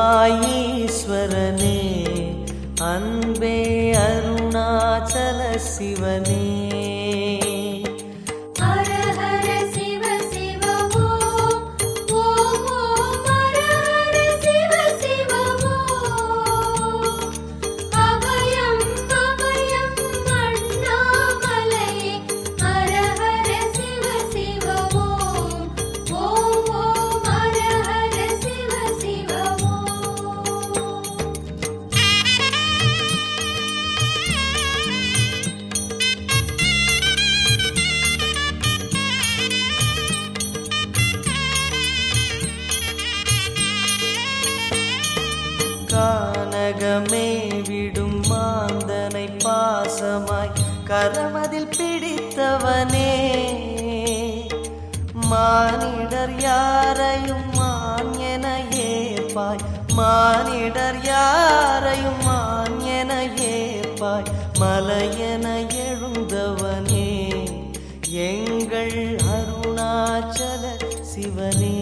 அருள்வாயீஸ்வரனே அன்பே அருணாச்சல சிவனே கானகமே விடும் மாந்தனை பாசமாய் கரமதில் பிடித்தவனே மானிடர் யாரையும் மான் என ஏற்பாய் மானிடர் யாரையும் மான் என ஏற்பாய் மலையென எழுந்தவனே எங்கள் அருணாச்சல சிவனே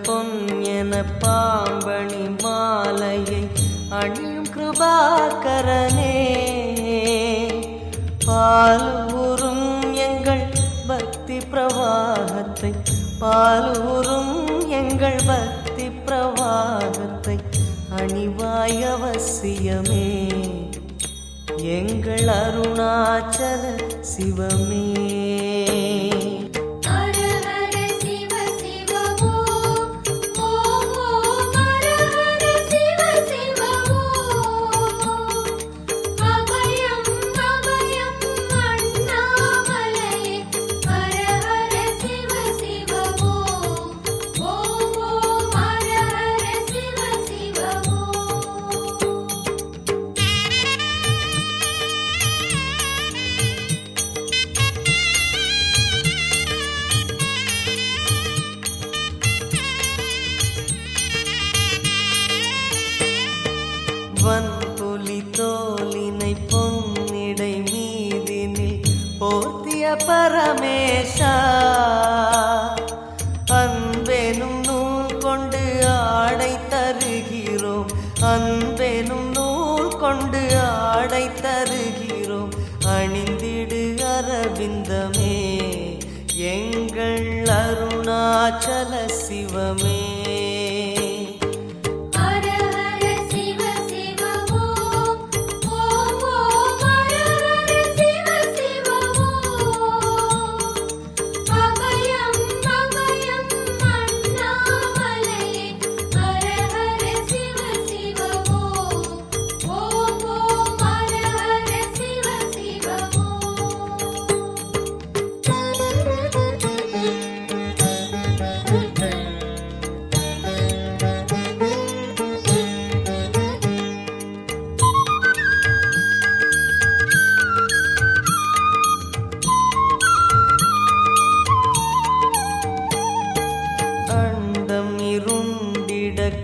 பொன் என பாம்பணி மாலையை அணியும் கிருபாகரனே பாலூரும் எங்கள் பக்தி பிரவாகத்தை பாலூரும் எங்கள் பக்தி பிரவாகத்தை அணிவாய் அவசியமே எங்கள் அருணாச்சல சிவமே வன்புலி தோலினை பொன்னிடை மீதினில் போர்த்திய பரமேஷா அன்பெனும் நூல் கொண்டு ஆடை தருகிறோம் அன்பெனும் நூல் கொண்டு ஆடை தருகிறோம் அணிந்திடு அரவிந்தமே எங்கள் அருணாச்சல சிவமே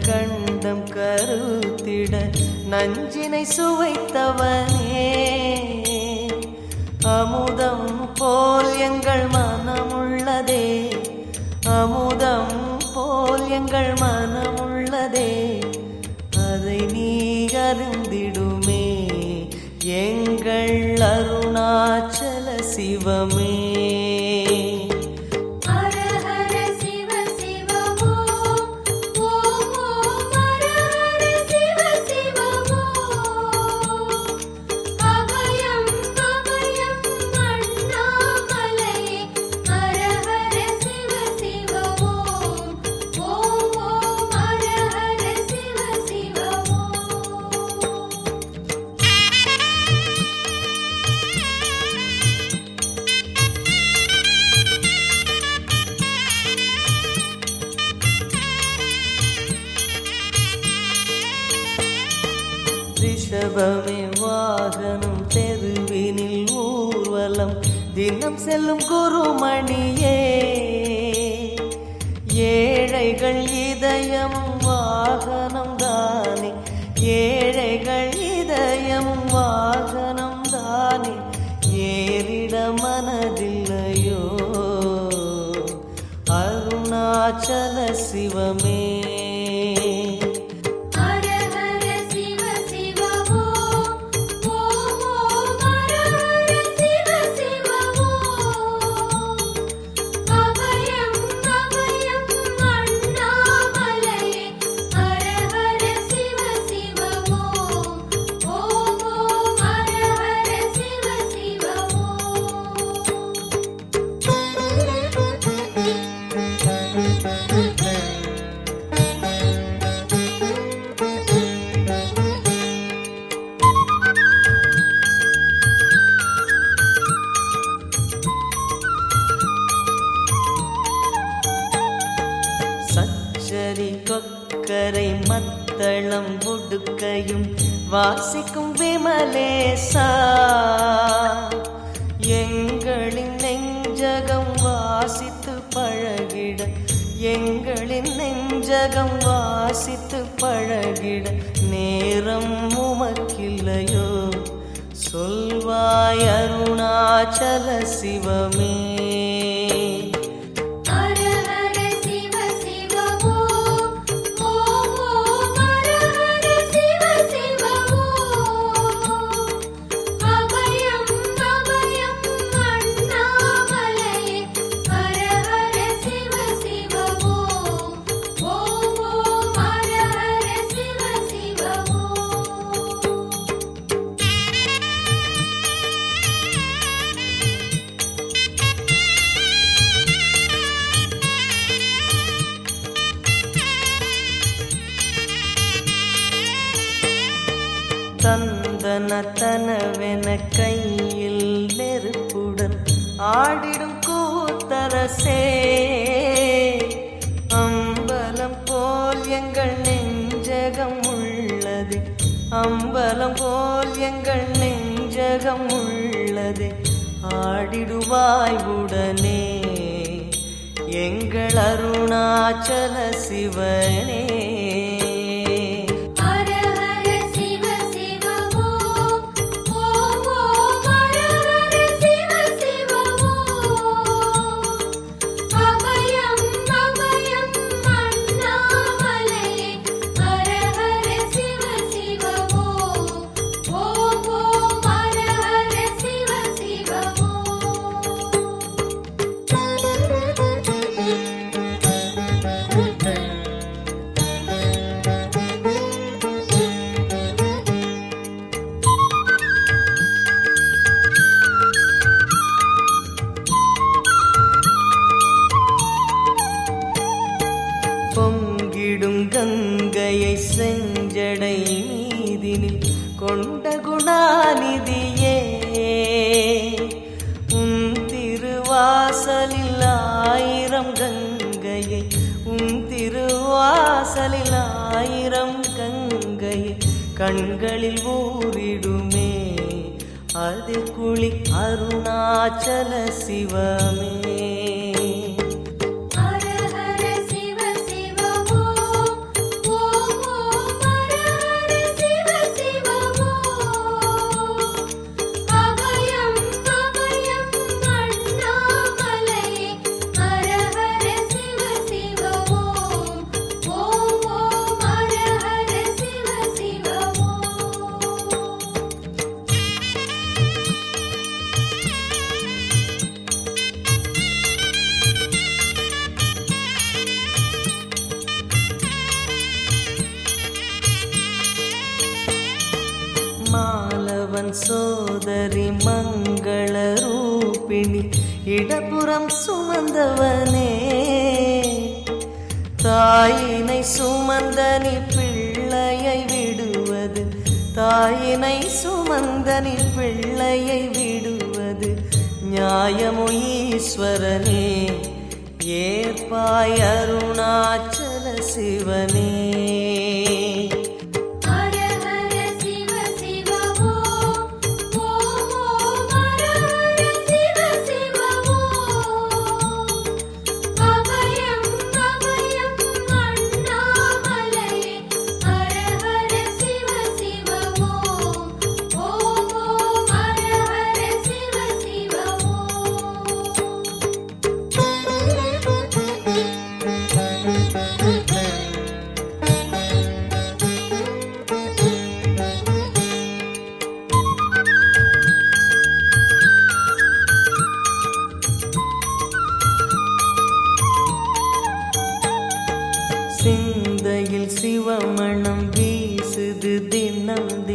கண்டம் கருத்திட நஞ்சினை சுவைத்தவனே அமுதம் போல் எங்கள் மனமுள்ளதே அமுதம் போல் எங்கள் மனமுள்ளதே அதை நீ அருந்திடுமே எங்கள் அருணாச்சல சிவமே ரிஷபமே வாகனம் தெருவினில் ஊர்வலம் தினம் செல்லும் குருமணியே ஏழைகள் இதயமும் வாகனம் தானே ஏழைகள் இதயமும் வாகனம் தானே ஏறிட மனதில்லையோ அருணாச்சல சிவமே சரி கொக்கரை மத்தளம் உடுக்கையும் வாசிக்கும் விமலேசா எங்களின் நெஞ்சகம் வாசித்து பழகிட எங்களின் நெஞ்சகம் வாசித்து பழகிட நேரம் உமக்கில்லையோ சொல்வாய் அருணாச்சல சிவமே தந்தனத்தனவென கையில் நெருப்புடன் ஆடிடும் கூத்தரசே அம்பலம் போல் எங்கள் நெஞ்சகம் உள்ளது அம்பலம் போல் எங்கள் நெஞ்சகம் உள்ளது ஆடிடுவாய் உடனே எங்கள் அருணாச்சல சிவனே பொங்கிடும் கங்கையை செஞ்சடை மீதினில் கொண்ட குணாநிதியே உன் திருவாசலில் ஆயிரம் கங்கையை உன் திருவாசலில் ஆயிரம் கங்கையை கண்களில் ஊறிடுமே அதில் குளி அருணாச்சல சிவமே மாலவன் சோதரி மங்கள ரூபிணி இடப்புறம் சுமந்தவனே தாயினை சுமந்தனி பிள்ளையை விடுவது தாயினை சுமந்தனி பிள்ளையை விடுவது நியாயமோ ஈஸ்வரனே ஏற்பாய் அருணாச்சல சிவனே ஹர ஹர சிவ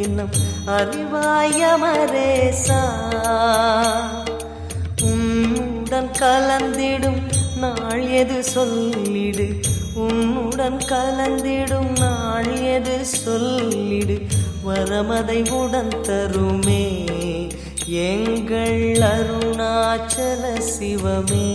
தினம் அறிவாய மரேசா. உன்னுடன் கலந்திடும் நாள் எது சொல்லிடு, உன்னுடன் கலந்திடும் நாள் எது சொல்லிடு, வரமதை உடன் தருமே எங்கள் அருணாச்சல சிவமே.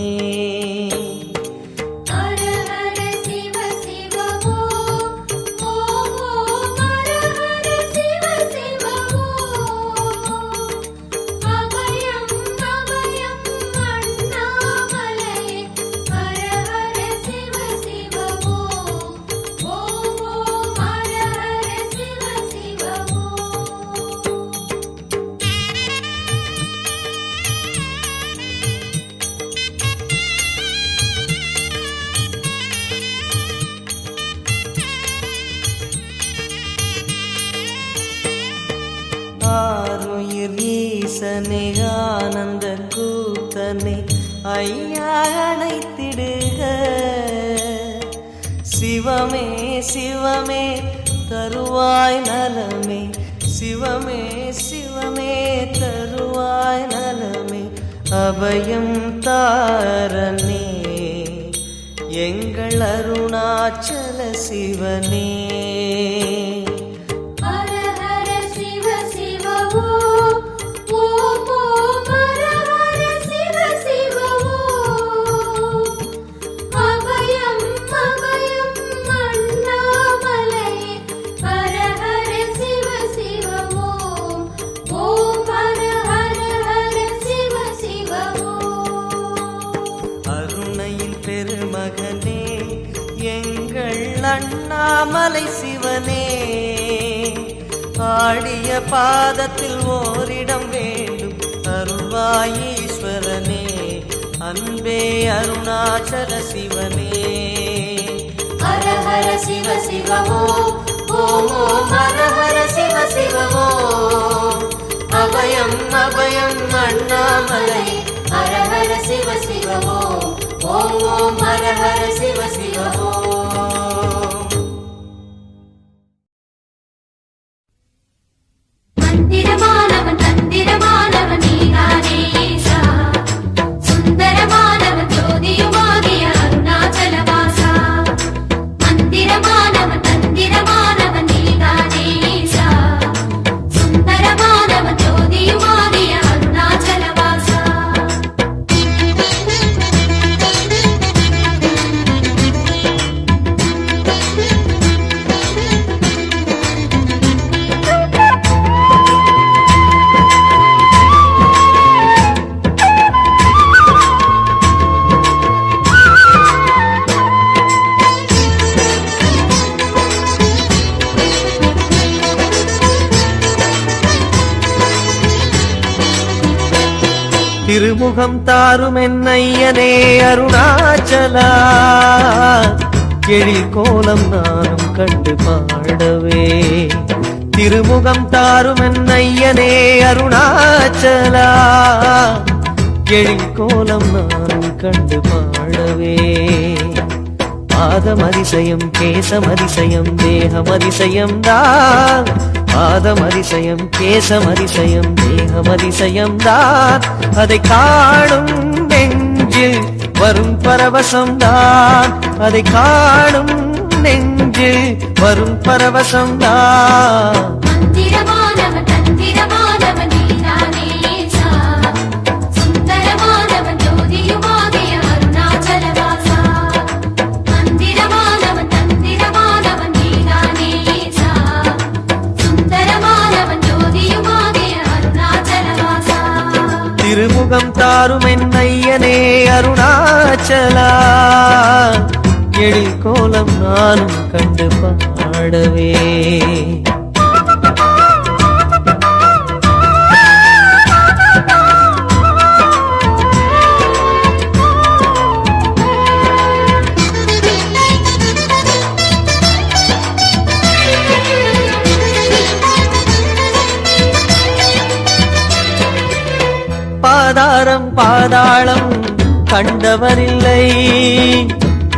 ஆருயிர் ஈசனே ஆனந்த கூத்தனே ஐயா அணைத்திடுக. சிவமே சிவமே தருவாய் நலமே, சிவமே சிவமே தருவாய் நலமே, அபயம் தாரனே எங்கள் அருணாச்சல சிவனே. பெருமகனே எங்கள் அண்ணாமலை சிவனே, ஆடிய பாதத்தில் ஓரிடம் வேண்டும் அருள்வாய் ஈஸ்வரனே, அன்பே அருணாச்சல சிவனே. ஹர ஹர சிவ சிவமோ ஓம் ஓம் ஹர ஹர சிவ சிவமோ, அபயம் அபயம் அண்ணாமலை ஹர ஹர சிவ சிவமோ, ஓம் ஓம் ஹர ஹர சிவ சிவமோ. மந்திரமானவன் தந்திரமானவன் நீதானே ஈசா, சுந்தரமானவன் ஜோதியுமாகிய அருணாச்சல வாசா. மந்திரமானவன் தந்திரமானவன் நீதானே ஈசா, சுந்தரமானவன் ஜோதியுமாகிய அருணாச்சல வாசா. திருமுகம் தாரும் என்னையனே அருணாச்சலா, எழில் கோலம் நானும் கண்டு பாடவே. திருமுகம் தாரும் என்னையனே அருணாச்சலா, எழில் கோலம் நானும் கண்டு பாடவே. பாதம் அதிசயம் கேசம் அதிசயம் தேகம் அதிசயம் தான், பாதம் அதிசயம் கேசம் அதிசயம் தேகம் அதிசயம் தான், அதை காணும் நெஞ்சில் வரும் பரவசம் தான், அதை காணும் நெஞ்சில் வரும் பரவசம் தான். மந்திரமானவன் தந்திரமானவன் நீதானே ஈசா, சுந்தரமானவன் ஜோதியுமாகிய அருணாச்சல வாசா. மந்திரமானவன் தந்திரமானவன் நீதானே ஈசா, சுந்தரமானவன் ஜோதியுமாகிய அருணாச்சல வாசா. திருமுகம் தாரும் என்னையனே அருணாச்சலா, எழில் கோலம் நானும் கண்டு பாடவே. பாதாரம் பாதாளம் கண்டவரில்லை,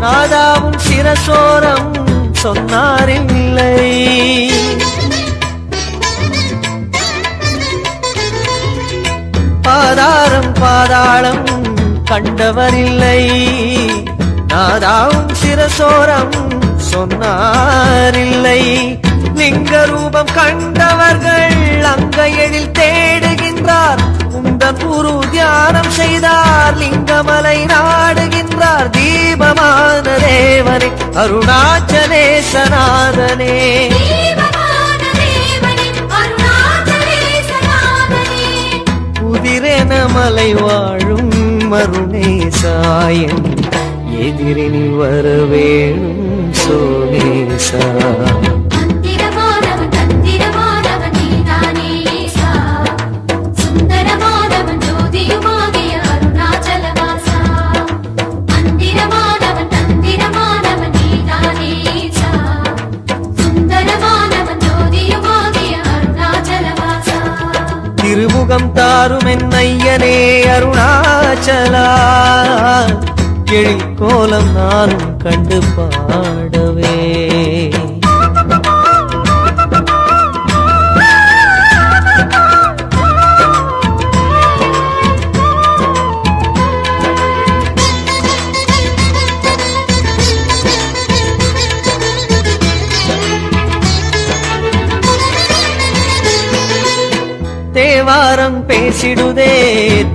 நாதாவும் சிரசோரம் சொன்னாரில்லை. பாதாளம் கண்டவரில்லை, நாதாவும் சிரசோரம் சொன்னாரில்லை. லிங்க ரூபம் கண்டவர்கள் அங்க எழில் தேடுகின்றார், உந்தன் குரு தியானம் செய்தார், லிங்கமலை நாடுகின்றார். தீபமான தேவனே அருணாச்சலேசநாதனே, உதிரென மலை வாழும் மருணேசாயன், எதிரில் வரவேணும் சோமேசா. திருமுகம் தாரும் என் ஐயனே அருணாச்சலா, எழில் கோலம் நானும் கண்டு பாடவே. தேவாரம் பேசிடுதே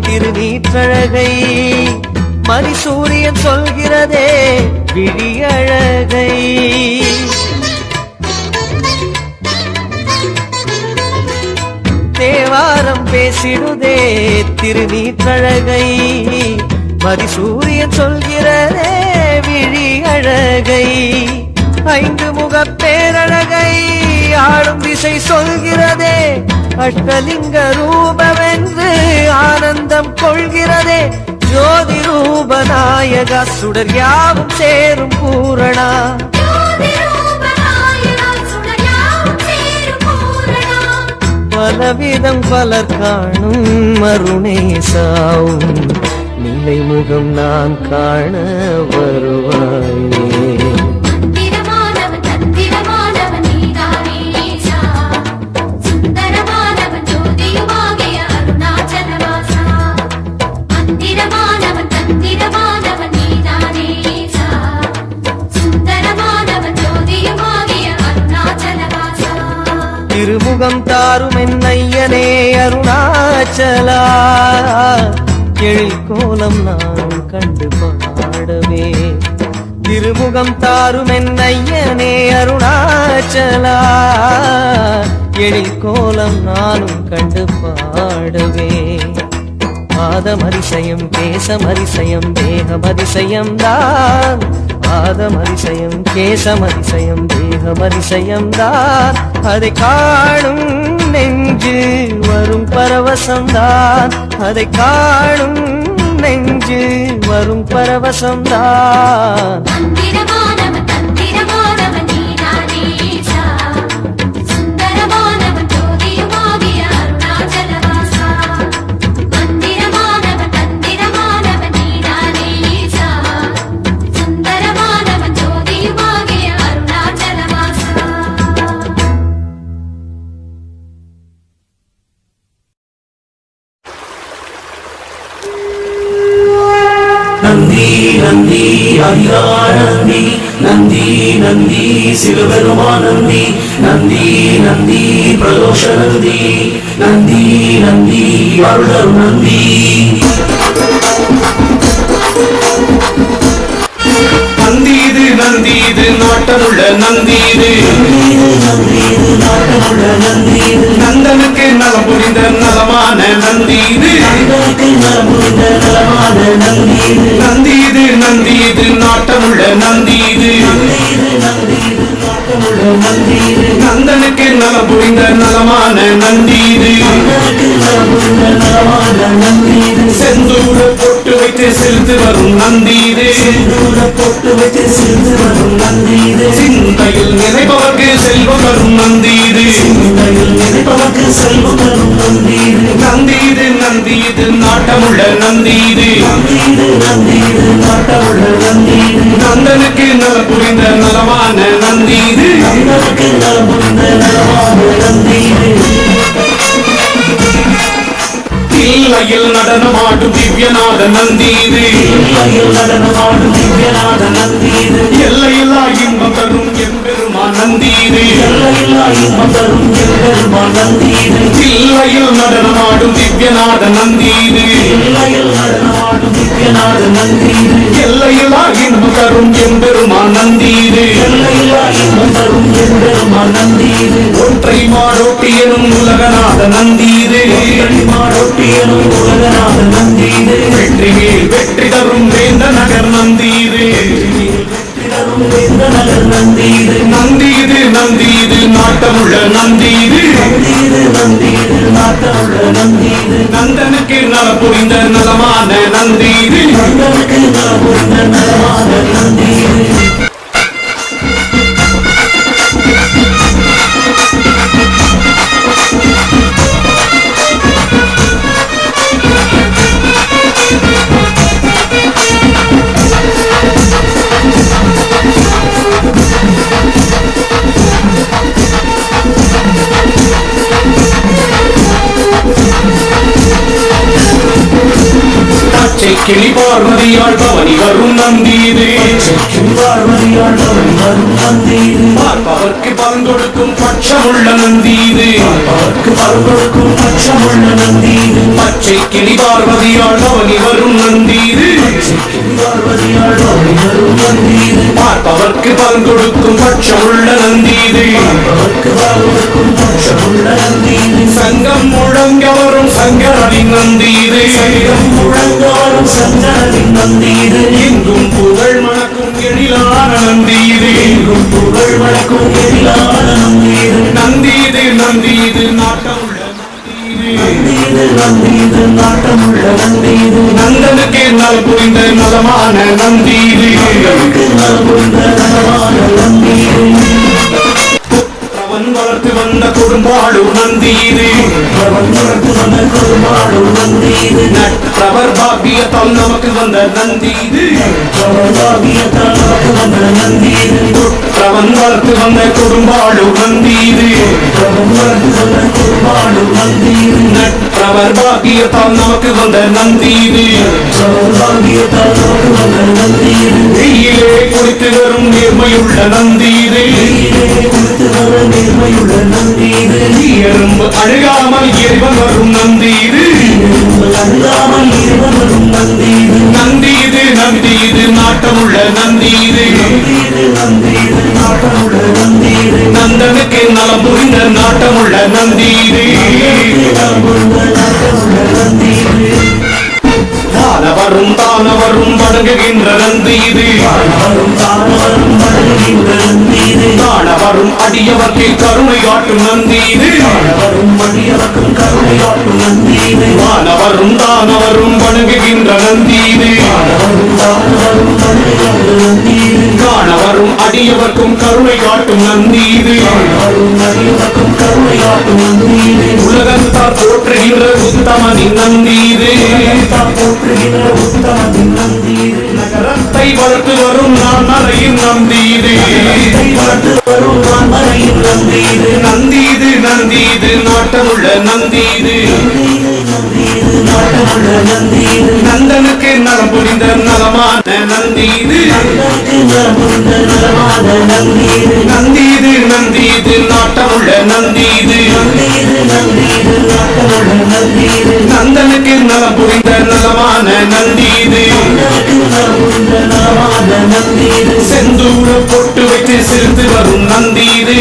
திருநீற்றழகை, மரிசூரியன் சொல்கிறதே விழியழகை. தேவாரம் பேசிடுதே திருநீற்றழகை, மரிசூரியன் சொல்கிறதே விழியழகை. ஐந்து முகப் பேரழகை ஆளும் திசை சொல்கிறதே, அஷ்டலிங்க ரூபவென்று ஆனந்தம் கொள்கிறதே. ஜோதி ரூபநாயகா சுடர் யாவும் சேரும் பூரணா, பலவிதம் பலர் காணும் அருணேசாவும், நிலை முகம் நான் காண வருவாயே. திருமுகம் தாரும் என் ஐயனே அருணாச்சலா, எழில் கோலம் நான் கண்டு பாடவே. திருமுகம் தாரும் என் ஐயனே அருணாச்சலா, எழில் கோலம் நானும் கண்டு பாடவே. பாதமரிசயம் கேசமரிசயம் தேகமரிசயம் தான், பாதமரிசயம் கேசமரிசயம் தேகமரிசயம் தான். அதை காணும் நெஞ்சு வரும் பரவசம்தான், அதை காணும் நெஞ்சு வரும் பரவசம்தான். நந்தி நந்தி அதிகாரந்தி, நந்தி நந்தி சிவபெருமானந்தி, நந்தி நந்தி பிரதோஷ நந்தி, நந்தி நந்தி அருளர் நந்தி. நந்தீது நந்தீது நாட்டமுள்ள நந்தீது, நந்தீது நாட்டமுள்ள நந்தீது. நந்தனுக்கு நலம் புரிந்த நலமான நந்தீது, நந்தனுக்கு நலம் புரிந்த நலமான நந்தீது. நந்தீது நந்தீது நாட்டமுள்ள நந்தீது, நந்தீது நந்தீது நாட்டமுள்ள நந்தீது. நந்தனுக்கு நலம் புரிந்த நலமான நந்தீது, நந்தனுக்கு நலம் புரிந்த நலமான நந்தீது. செந்தூர பொட்டு வைத்து செலுத்து வரும் நந்தீது, செந்தூர பொட்டு வைத்து செலுத்து வரும் நந்தீது. சிந்தையில் நினைப்பவர்க்கு செல்வம் வரும் நந்தீது, சிந்தையில் நினைப்பவர்க்கு செல்வம் வரும் நந்தீது. நந்தீது நந்தீது நாட்டமுள்ள நந்தீது, நந்தீது நந்தீது நாட்டமுள்ள நந்தீது. நந்தனுக்கு நலம் புரிந்த நலமான நந்தீது, நந்தனுக்கு நலம் புரிந்த நலமான நந்தீது. தில்லையில் நடனமாடும் திவ்யநாத நந்தீது நடனமாடும் திவ்யநாத நந்தீது எல்லையில்லா இன்பம் தரும் எம்பெருமான் நந்தீது எல்லையில்லா இன்பம் தரும் எம்பெருமான் நந்தீது தில்லையில் நடனமாடும் திவ்யநாத நந்தீது எல்லையில் நடனமாடும் திவ்யநாத நந்தீது எல்லையில்லா இன்பம் தரும் எம்பெருமான் நந்தீது எல்லையில்லா இன்பம் தரும் எம்பெருமான் நந்தீது ஒற்றை மாடோட்டி எனும் உலகநாத நந்தீது மாடொட்டியனும் உலகநாத நந்தீது வெற்றி மேல் வெற்றி தரும் வேந்த நகர் நந்தீது இந்த நகர் நந்தீது நந்தீது நந்தீது நாட்டமுள்ள நந்தீது நந்தீது நந்தீது நாட்டமுள்ள நந்தீது நந்தனுக்கு நல புரிந்த நலமான நந்தீது நந்தனுக்கு நலபுரிந்த நலமான நந்தீது பச்சை கிளி பார்வதியால் பவனி வரும் நந்தீது பார்வதியாண்டவன் வரும் நந்தீது பார்ப்பவர்க்கு பலன் கொடுக்கும் பட்சமுள்ள நந்தீது அவருக்கு பருவருக்கும் பட்சமுள்ள நந்தீது பச்சை கிளி பார்வதியால் பவனி வரும் நந்தீது பார்வதியாண்டவன் வரும் நந்தீது பார்ப்பவர்க்கு பலன் கொடுக்கும் பட்சமுள்ள நந்தீது அவருக்கு பருவருக்கும் பட்சமுள்ள நந்தீது சங்கம் முழங்க வரும் சங்கரனின் நந்தீது முழங்க வரும் சங்கரனின் நந்தீது எங்கும் புகழ் மணக்கும் எழிலான நந்தீது புகழ் வழக்கும் எதிரான நந்தீது நந்தீது நந்தீது நாட்டமுள்ள நந்தீது நந்தீது நந்தீது நாட்டமுள்ள நந்தீது நந்தனுக்கு நல் புரிந்த நலமான நந்தீது நலபுரிந்த நலமான நந்தீது அவன் வளர்த்து வந்த கொடும்பாளூர் நந்தீது அவன் வளர்த்து வந்த குருமாடும் நந்தீது நற்றவர் பாக்கியத்தால் நமக்கு வந்த நந்தீது பாகியத்தால் நமக்கு வந்த நந்தீது அவன் வளர்த்து வந்த கொடும்பாளூர் நந்தீது அவன் வளர்த்து வந்த குருமாடும் நந்தீது நற்றவர் பாக்கியத்தால் நமக்கு வந்த நந்தீது பாகியத்தால் நமக்கு வந்த நந்தீது வெயிலே குளித்து வரும் நேர்மையுள்ள நந்தீது கொடுத்து வர நேர்மையுள்ள நந்தீது எறும்பு அழுகாமல் எரிவன் வரும் நந்தீது அல்லாமல் இருவன் வரும் நந்தீது நந்தீது நந்தீது நாட்டமுள்ள நந்தீது நந்தீது நந்தீது நாட்டமுள்ள நந்தீது நந்தனுக்கு நலம் புரிந்த நாட்டமுள்ள நந்தீது நலபுரிந்த நாட்டமுள்ள நந்தீது தானவரும் வணங்குகின்ற நந்தீது வரும் தானவரும் வணங்குகின்ற நந்தீது தானவரும் அடியவர்க்கு கருணை காட்டும் நந்தீது வரும் மடியவர்க்கும் கருணையாட்டும் நந்தீது வானவரும் தானவரும் வணங்குகின்ற நந்தீது வரும் தானவரும் வணங்குகின்ற நந்தீது காணவரும் அடியவர்க்கும் கருணை காட்டும் நந்தீது வரும் மடியவர்க்கும் கருணையாட்டும் நந்தீது உலகத்தார் போற்றுகின்ற உத்தமனின் நந்தீது போற்றுகின்ற உத்தமத்தின் நந்தீது நகரத்தை வளர்த்து வரும் நான் மறையின் நந்தீது வளர்த்து வரும் நான் மறையும் நந்தீது நந்தீது நந்தீது நாட்டமுள்ள நந்தீது நந்தீது நாட்டமுள்ள நந்தீது நந்தனுக்கு நலம் புரிந்த நலமான நந்தீது நந்தனுக்கு நலமுந்த நலமான நந்தீது நந்தீது நந்தீது நாட்டமுள்ள நந்தீது நந்தீது நந்தீது நாட்டமுள்ள நந்தீது நந்தனுக்கு நலம் புரிந்த நலமான நந்தீது நந்தனுக்கு நலமுந்த நலமான நந்தீது செந்தூர பொட்டு வைத்து சிரித்து வரும் நந்தீது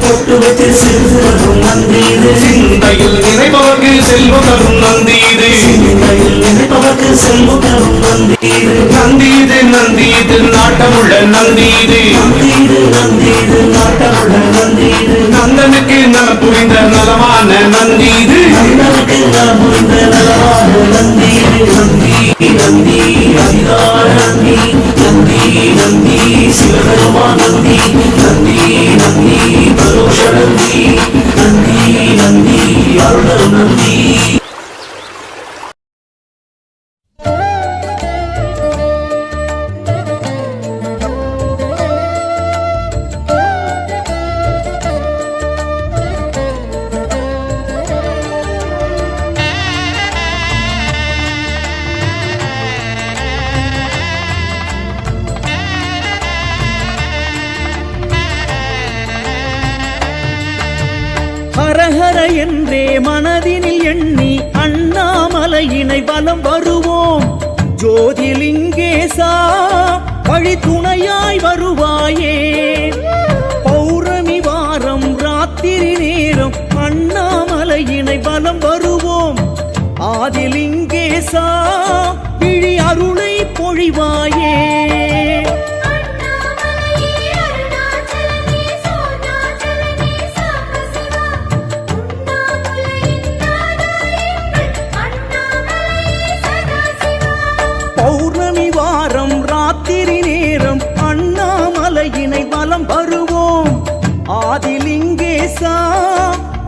பொட்டு வைத்து சிரித்து வரும் நந்தீது சிந்தையில் நினைப்பவர்க்கு செல்வம் தரும் நந்தீது சிந்தையில் நினைப்பவர்க்கு செல்வம் தரும் நந்தீது நந்தீது நந்தீது நாட்டமுள்ள நந்தீது நந்தீது நந்தீது நாட்டமுள்ள நந்தீது நந்தனுக்கு நலம் புரிந்த நலமான நந்தீது நந்தனுக்கு நலமுந்த நலமான நந்தீது நந்தி நந்தி அதிகார நந்தி நந்தி நந்தி சிவபெருமா நந்தி நந்தி நந்தி பரோஷ நந்தி நந்தி நந்தி அருள் நந்தி வலம் வருவோம் ஜோதிலிங்கேசா வழி துணையாய் வருவாயே பௌர்ணமி வாரம் ராத்திரி நேரம் அண்ணாமலையினை வலம் வருவோம் ஆதிலிங்கேசா விழி அருளை பொழிவாயே பௌர்ணமி வாரம் ராத்திரி நேரம் அண்ணாமலையினை வலம் வருவோம் ஆதிலிங்கேசா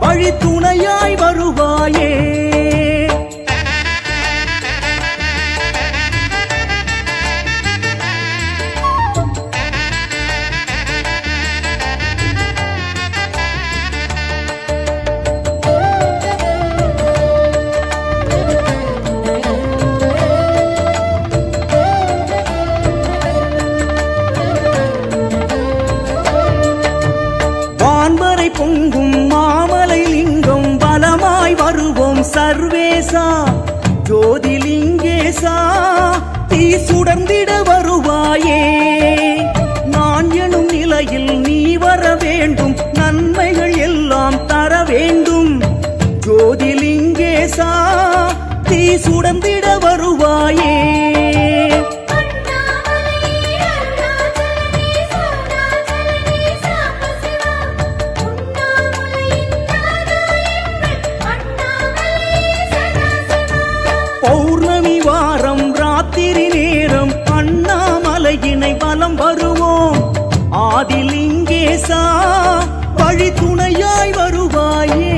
வழி துணையாய் வருவாயே பொங்கும் மாமலை லிங்கம் பலமாய் வருவோம் சர்வேசா ஜோதிலிங்கேசா தீ சுடர்ந்திட வருவாயே நான் எனும் நிலையில் நீ வர வேண்டும் நன்மைகள் எல்லாம் தர வேண்டும் ஜோதிலிங்கேசா தீ சுடர்ந்திட வருவாயே பௌர்ணமி வாரம் ராத்திரி நேரம் அண்ணாமலையினை வலம் வருவோம் ஆதிலிங்கேசா வழி துணையாய் வருவாயே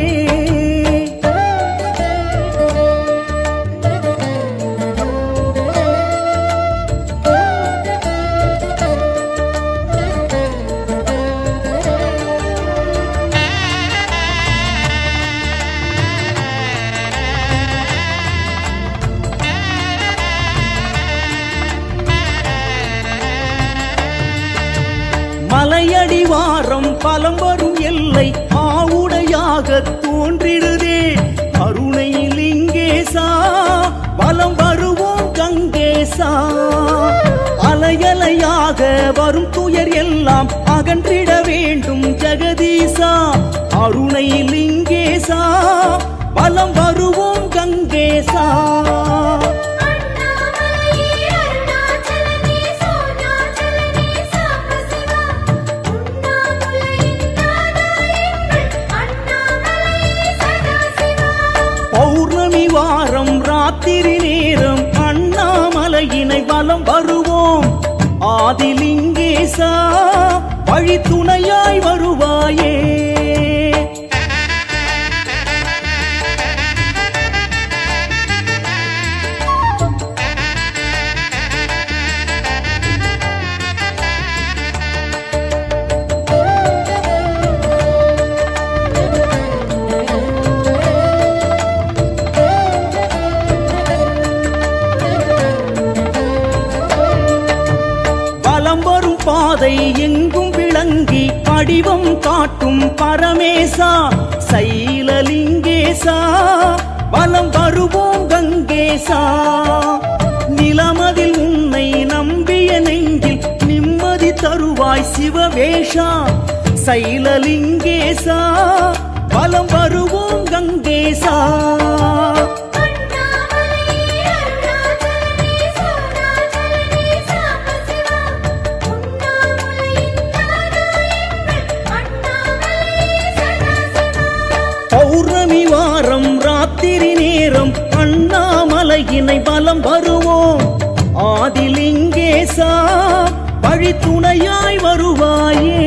மலையடிவாரம் பலம் வரும் எல்லை ஆவுடையாக தோன்றிடுதே அருணை லிங்கேசா பலம் வருவோம் கங்கேசா அலையலையாக வரும் துயர் எல்லாம் அகன்றிட வேண்டும் ஜெகதீசா அருணை லிங்கேசா பலம் வருவோம் கங்கேசா பௌர்ணமி வாரம் ராத்திரி நேரம் அண்ணாமலையினை வலம் வருவோம் ஆதிலிங்கேசா வழி துணையாய் வருவாயே பாதை எங்கும் விளங்கி படிவம் காட்டும் பரமேசா சைலலிங்கேசா வலம் வருவோம் கங்கேசா நிலமதில் உன்னை நம்பிய நெஞ்சில் நிம்மதி தருவாய் சிவவேஷா சைலலிங்கேசா வலம் வருவோம் கங்கேசா பௌர்ணமி வாரம் ராத்திரி நேரம் அண்ணாமலையினை வலம் வருவோம் ஆதிலிங்கேசா வழி துணையாய் வருவாயே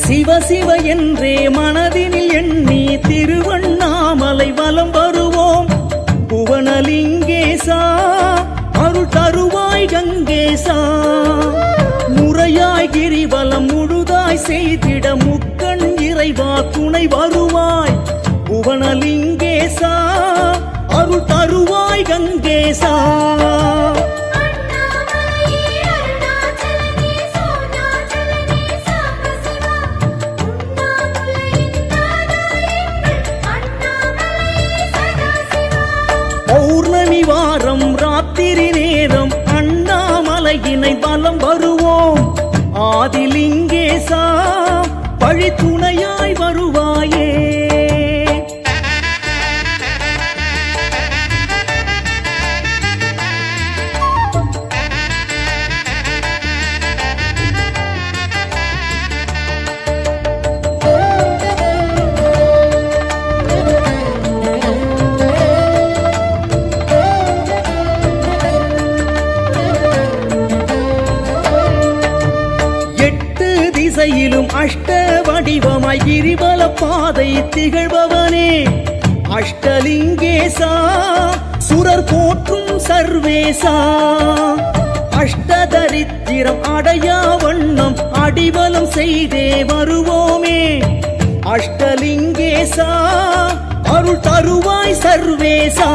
சிவ சிவ என்றே மனதினில் எண்ணி திருவண்ணாமலை வலம் வருவோம் புவனலிங்கேசா அருள் தருவாய் கங்கேசா முறையாய் தலைவா துணை வருவாய் புவனலிங்கேசா அருள் தருவாய் கங்கேசா பௌர்ணமி வாரம் ராத்திரி நேரம் அண்ணாமலையினை வலம் வருவோம் ஆதிலிங்கேசா வழி துணையாய் வருவாயே திசையிலும் அஷ்ட வடிவமாய் கிரிவல பாதை திகழ்பவனே அஷ்டலிங்கேசா சுரர் போற்றும் சர்வேசா அஷ்டதரித்திரம் அடையா வண்ணம் அடிபலம் செய்தே வருவோமே அஷ்டலிங்கேசா அருள் தருவாய் சர்வேசா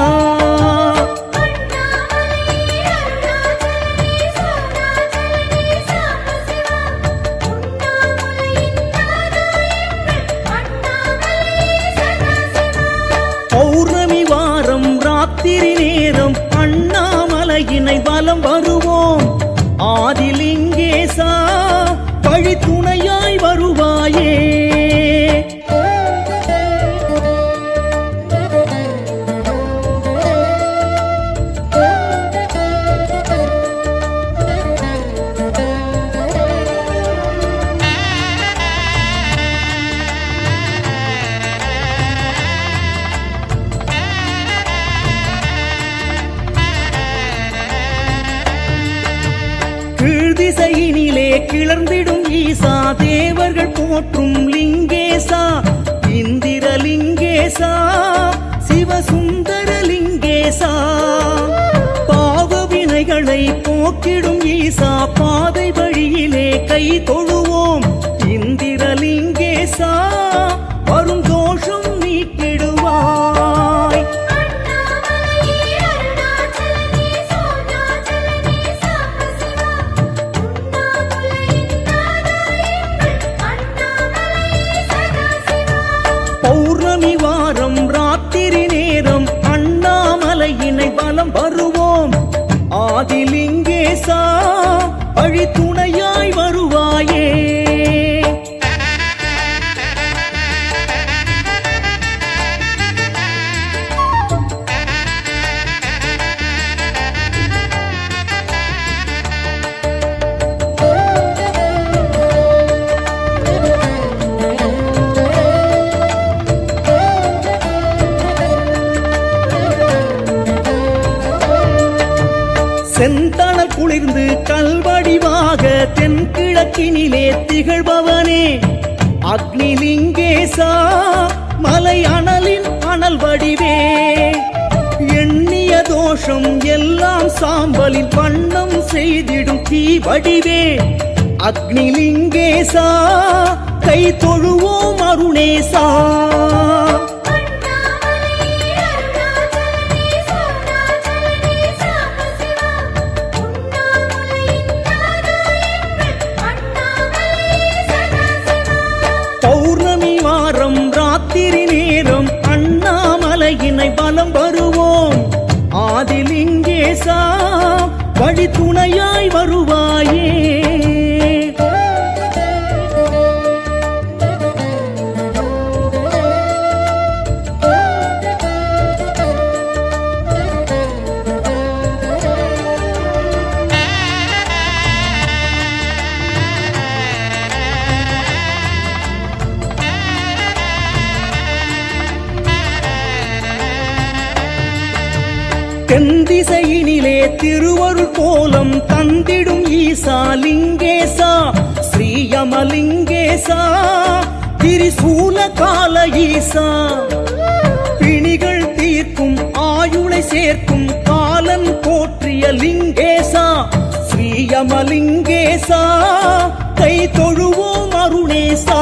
பௌர்ணமி வாரம் ராத்திரி நேரம் அண்ணாமலையினை வலம் வருவோம் ஆதிலிங்கேசா வழி துணையாய் வருவாயே திசையினிலே கிளர்ந்திடும் ஈசா தேவர்கள் போற்றும் லிங்கேசா இந்திரலிங்கேசா சிவசுந்தரலிங்கேசா பாவ வினைகளை போக்கிடும் ஈசா பாதை வழியிலே கை தொழுவோம் இந்திரலிங்கேசா வரும் தோஷம் நீக்கிடுவாய் பௌர்ணமி வாரம் ராத்திரி நேரம் அண்ணாமலையினை வலம் வருவோம் ஆதிலிங்கேசா வழி துணையாய் வருவாயே செந்தணல் குளிர்ந்து கல்வடிவாக தென்கிழக்கினிலே திகழ்பவனே அக்னிலிங்கேசா மலை அனலின் அனல் வடிவே எண்ணிய தோஷம் எல்லாம் சாம்பலில் வண்ணம் செய்திடும் தீ வடிவே அக்னிலிங்கேசா கை தொழுவோம் அருணேசா பௌர்ணமி வாரம் ராத்திரி நேரம் அண்ணாமலையினை வலம் வருவோம் ஆதிலிங்கேசா வழி துணையாய் வருவாயே தென்திசையினிலே திருவருள் கோலம் தந்திடும் ஈசா லிங்கேசா ஸ்ரீயமலிங்கேசா திரிசூல கால ஈசா பிணிகள் தீர்க்கும் ஆயுளை சேர்க்கும் காலன் போற்றிய லிங்கேசா ஸ்ரீயமலிங்கேசா கை தொழுவோம் அருணேசா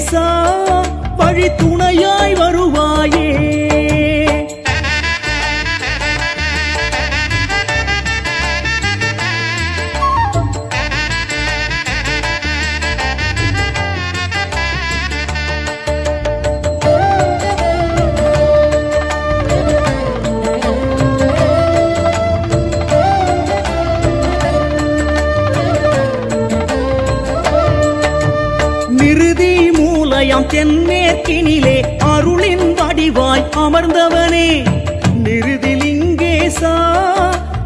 லிங்கேசா வழி துணையாய் வருவாயே. நிருதி மூலையாம் தென்மேற்கினிலே அருளின் வடிவாய் அமர்ந்தவனே நிருதி லிங்கேசா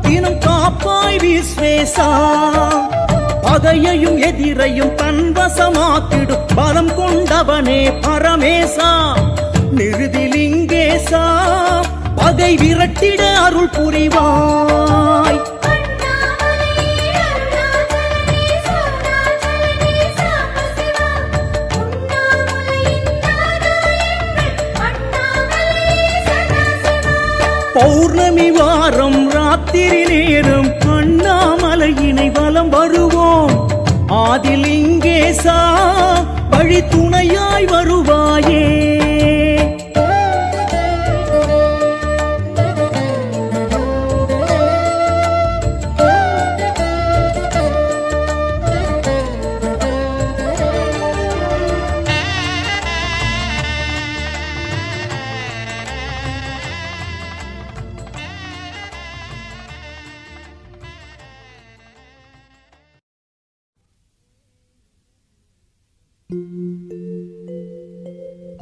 தினம் காப்பாய் விஸ்வேசா. பகையையும் எதிரையும் தன்வசமாக்கிடும் பலம் கொண்டவனே பரமேசா. நிருதி லிங்கேசா பகை விரட்டிட அருள் புரிவாய். பௌர்ணமி வாரம் ராத்திரி நேரம் அண்ணாமலையினை வலம் வருவோம். ஆதிலிங்கேசா வழி துணையாய் வருவாயே.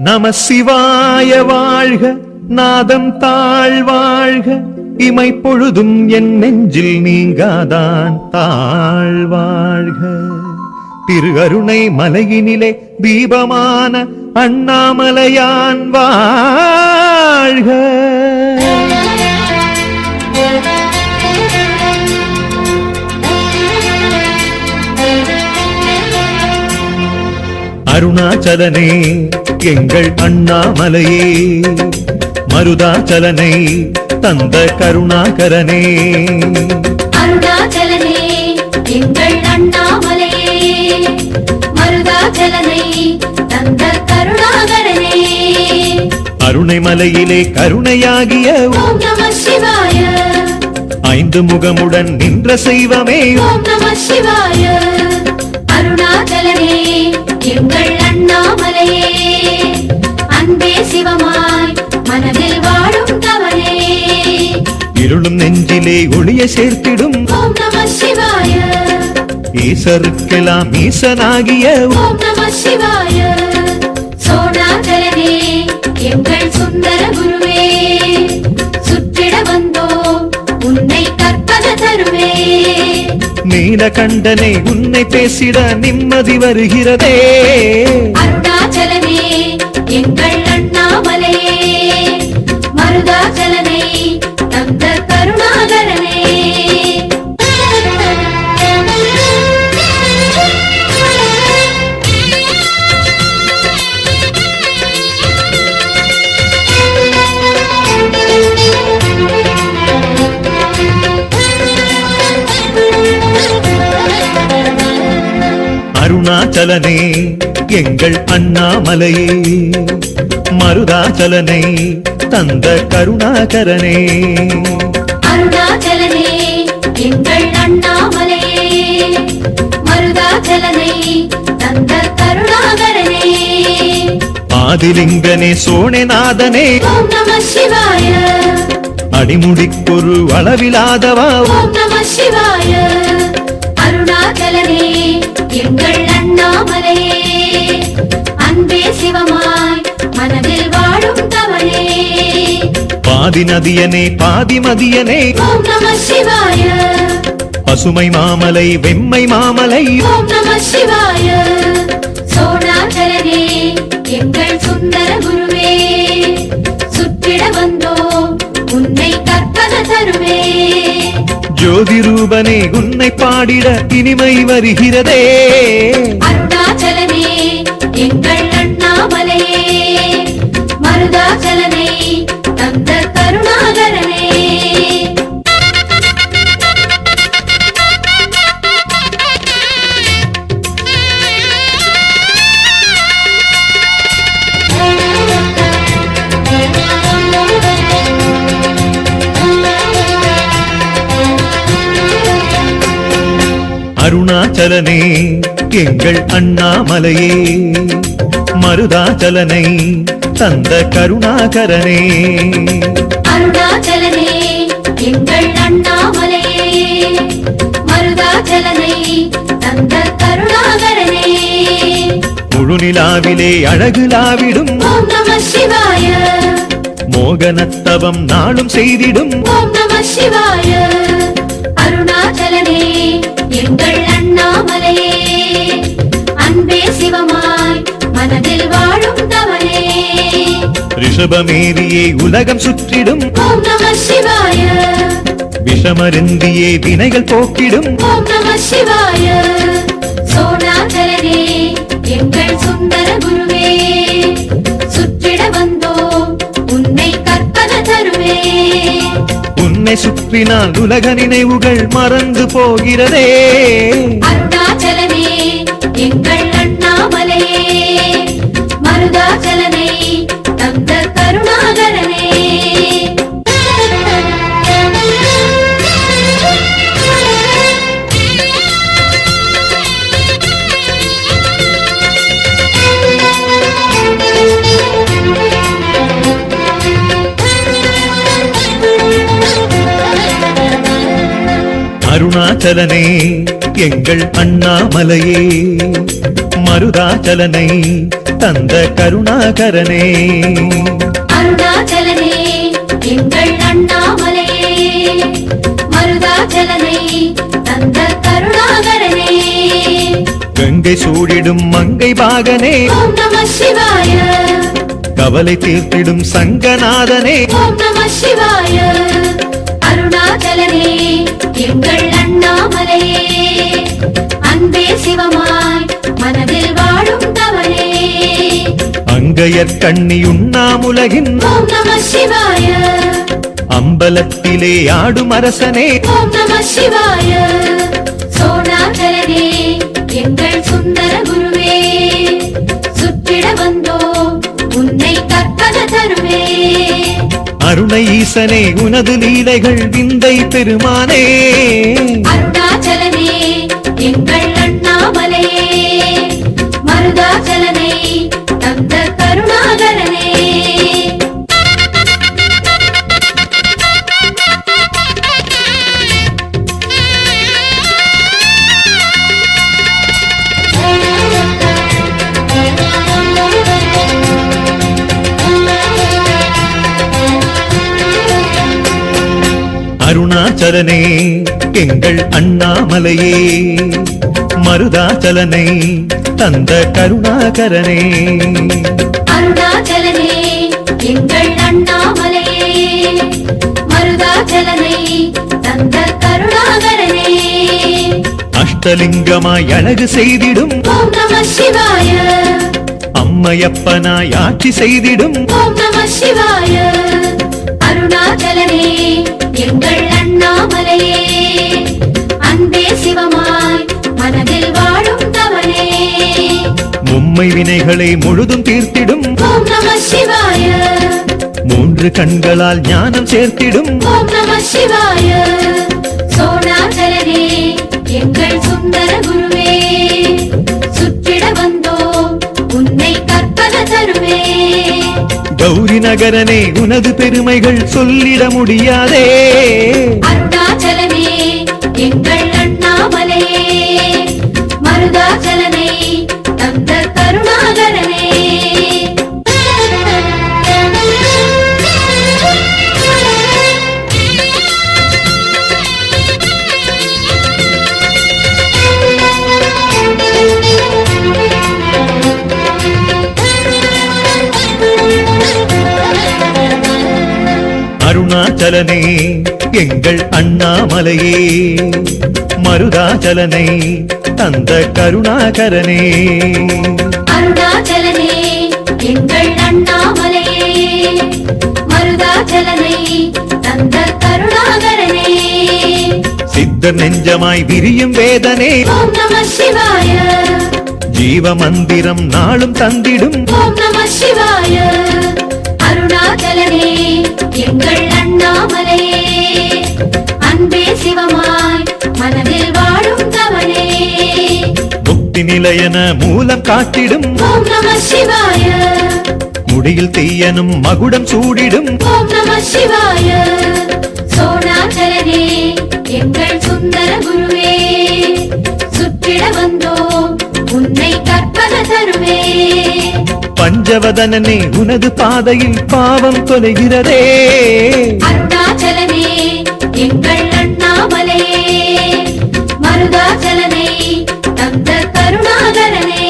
நம சிவாய வாழ்க, நாதம் தாழ்வாழ்க, இமை பொழுதும் என் நெஞ்சில் நீங்காதான் தாழ்வாழ்க. திரு அருணை மலையினிலே தீபமான அண்ணாமலையான் வாழ்க. அருணாச்சலனே எங்கள் அண்ணாமலையே, மருதாச்சலனை தந்த கருணாகரனே. அருணாச்சலனே எங்கள் அண்ணாமலையே, மருதாச்சலனை தந்த கருணாகரனே. அருணை மலையிலே கருணையாகிய ஓம் நம சிவாய. 5 முகமுடன் நின்ற செய்வமே ஓம் நம சிவாய. அருணாச்சலனே எங்கள் அண்ணாமலையே, அன்பே சிவமாய் மனதில் வாழும் தவனே. இருளும் நெஞ்சிலே ஒளிய சேர்த்திடும் ஓம் நம சிவாய. ஈசருக்கெல்லாம் ஈசனாகிய ஓம் நம சிவாய. சோணாச்சலனே எங்கள் சுந்தர குருவே, சுற்றிட வந்தோம் உன்னை கற்பன தருவே. நீலகண்டனே உன்னை பேசிட நிம்மதி வருகிறதே. அருணாச்சலனே எங்கள் அண்ணாமலையே, மருதாச்சலனை தந்த கருணாகரனே. அருணாச்சலனே எங்கள் அண்ணாமலையே, மருதாச்சலனை தந்த கருணாகரனே. அருணாச்சலனே எங்கள் அண்ணாமலையே, மருதாச்சலனை தந்த கருணாகரனே. ஆதிலிங்கனே சோணநாதனே ஓம் நம சிவாய. அடிமுடிக்கொரு அளவிலாதவா ஓம் நம சிவாய. அருணாச்சலனே எங்கள் அண்ணாமலையே, அன்பே சிவமாய் மனதில் வாழும் தவனே. பாதி நதியனே பாதி மதியனே ஓம் நம சிவாய. பசுமை மாமலை வெம்மை மாமலை ஓம் நம சிவாய. சோணாச்சலனே எங்கள் சுந்தர குருவே, சுற்றிட வந்தோம் உன்னை கற்பன தருவே. ஜோதி ரூபனே உன்னை பாடிட இனிமை வருகிறதே. அருணாச்சலனே எங்கள் அண்ணாமலையே, மருதாச்சலனை தந்த கருணாகரனே. அருணாச்சலனே எங்கள் அண்ணாமலையே மருதாச்சலனை தந்த கருணாகரனே அருணாச்சலனே எங்கள் அண்ணாமலையே மருதாச்சலனை தந்த கருணாகரனே முழுநிலாவிலே அழகுலாவிடும் ஓம் நம சிவாய மோகனத்தவம் நாளும் செய்திடும் ஓம் நம சிவாய அருணாச்சலனே எங்கள் அண்ணாமலையே அன்பே சிவமாய் மனதில் வாழும் தவனே ரிஷபமேரியே உலகம் சுற்றிடும் ஓம் நம சிவாய விஷமருந்தியே வினைகள் போக்கிடும் ஓம் நம சிவாய சோனாச்சலனே எங்கள் சுந்தர குருவே சுற்றிட வந்தோம் உன்னை கற்பன தருவே உன்னை சுற்றினால் உலக நினைவுகள் மறந்து போகிறதே அருணாச்சலனே எங்கள் அண்ணாமலையே மருதாச்சலனை தந்த கருணாகரனே அருணாச்சலனே எங்கள் அண்ணாமலையே மருதாச்சலனை தந்த கருணாகரனே அருணாச்சலனே எங்கள் அண்ணாமலையே மருதாச்சலனை தந்த கருணாகரனே கங்கை சூடிடும் மங்கை பாகனே ஓம் நம சிவாய கவலை தீர்த்திடும் சங்கநாதனே ஓம் நம சிவாய அருணாச்சலனே எங்கள் அண்ணாமலையே அன்பே சிவமாய் மனதில் வாழும் தவனே அங்கையர் கண்ணி உண்ணாமுலகின் ஓம் நம சிவாய அம்பலத்திலே ஆடும் அரசனே ஓம் நம சிவாய சோனாச்சலனே எங்கள் சுந்தர குருவே சுற்றிட வந்தோம் உன்னை கற்பன தருவே அருணை ஈசனே உனது லீலைகள் விந்தை பெருமானே அருணாச்சலனே எங்கள் அண்ணாமலையே மருதாச்சலனை தந்த கருணாகரனே அருணாச்சலனே எங்கள் அண்ணாமலையே மருதாச்சலனை தந்த கருணாகரனே அருணாச்சலனே எங்கள் அண்ணாமலையே மருதாச்சலனை தந்த கருணாகரனே அஷ்டலிங்கமாய் அழகு செய்திடும் ஓம் நம சிவாய அம்மையப்பனாய் ஆட்சி செய்திடும் ஓம் நம சிவாய அருணாச்சலனே எங்கள் அண்ணாமலையே அன்பே சிவமாய் மனதில் வாழும் தவனே மும்மை வினைகளை முழுதும் தீர்த்திடும் ஓம் நம சிவாய மூன்று கண்களால் ஞானம் சேர்த்திடும் ஓம் நம சிவாய சோனாச்சலனே எங்கள் சுந்தர குருவே சுற்றிட வந்தோம் உன்னை கற்பன தருவே கௌரி நகரனே உனது பெருமைகள் சொல்லிட முடியாதே அருணாச்சலனே எங்கள் அண்ணாமலையே மருதாச்சலனை தந்த கருணாகரனே அருணாச்சலனே எங்கள் அண்ணாமலையே மருதாச்சலனை தந்த கருணாகரனே அருணாச்சலனே எங்கள் அண்ணாமலையே மருதாச்சலனை தந்த கருணாகரனே சித்தர் நெஞ்சமாய் விரியும் வேதனே ஓம் நம சிவாய ஜீவ மந்திரம் நாளும் தந்திடும் ஓம் நம சிவாய அருணாச்சலனே எங்கள் அண்ணாமலையே அன்பே சிவமாய் மனதில் வாழும் தவனே நிலையன மூலம் காட்டிடும் ஓம் நம சிவாய முடியில் தீயனும் மகுடம் சூடிடும் ஓம் நம சிவாய சோணாச்சலனே எங்கள் சுந்தர குருவே சுற்றிட வந்தோம் உன்னை கற்பக தருவே பஞ்சவதனனே உனது பாதையில் பாவம் தொலைகிறதே அருணாச்சலனே எங்கள் அண்ணாமலையே மருதாச்சலனை தந்த கருணாகரனே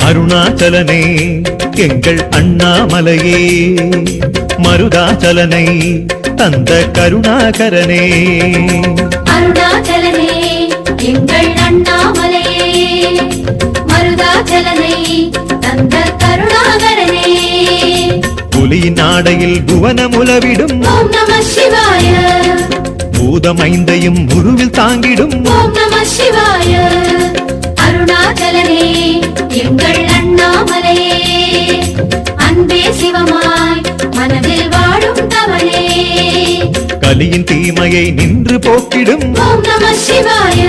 அருணாச்சலனே எங்கள் அண்ணாமலையே மருதாச்சலனை தந்த கருணாகரனே அருணாச்சலனே எங்கள் அண்ணாமலையே மருதாச்சலனை தந்த கருணாகரனே புலியின் ஆடையில் புவனமுலவிடும் ஓம் நம சிவாய பூதமைந்தையும் உருவில் தாங்கிடும் ஓம் நம சிவாய அருணாச்சலனே எங்கள் அண்ணாமலையே அன்பே சிவமாய் மனதில் வாழும் தவனே கலியின் தீமையை நின்று போக்கிடும் ஓம் நம சிவாய